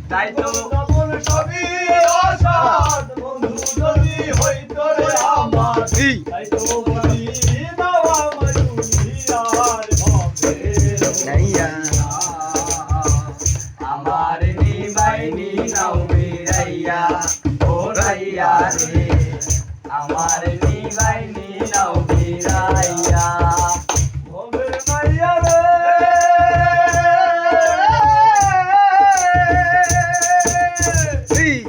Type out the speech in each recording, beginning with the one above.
তাই তো জীবন সবই অসাধ বন্ধু যদি হইতো রে আমার তাই তো বলি দাও আমায় দুনিয়ার ভবে নাইয়া আমার নিবাইনি নাও বিরাইয়া ও রাইয়া রে আমার নিবাইনি নাও বিরাইয়া ভবের মাইয়া রে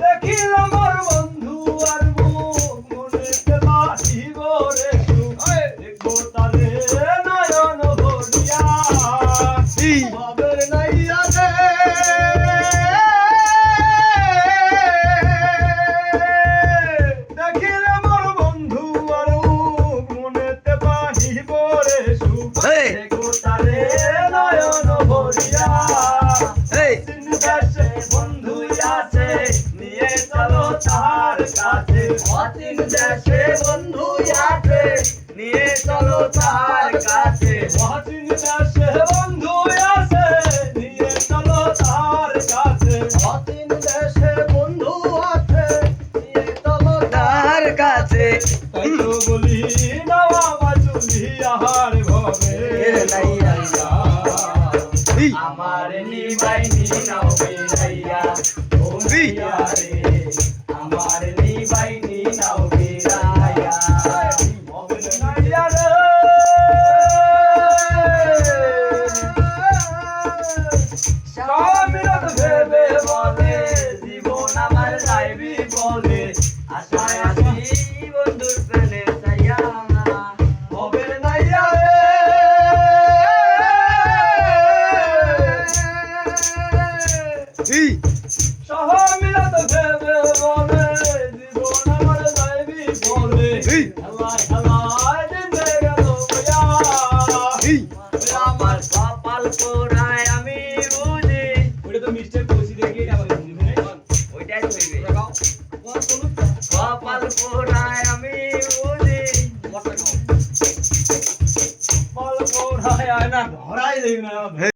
দেখিল আমার বন্ধু আর মুখ মনেতে বাসিব রে সুখ দেখো তারে নয়ন ভরিয়া ভবের নাইয়া রে দেখিল আমার বন্ধু আর মুখ মনেতে বাসিব রে সুখ দেখো তারে নয়ন ভরিয়া দেশে বন্ধু আছে নিয়ে চলো তার কাছে অচিন দেশে বন্ধু আছে নিয়ে চলো তার কাছে অচিন দেশে বন্ধু আছে নিয়ে চলো তার কাছে অচিন দেশে বন্ধু আছে নিয়ে চলো তার কাছে তাই তো বলি নাওয়া বাজুলি আহার ভবে নাইয়া আমার নিবাইনি নাও বিরাইয়া ও রাইয়া রে আমার নিবাইনি নাও বিরাইয়া ভবের নাইয়া রে স্বামীরত ভেবে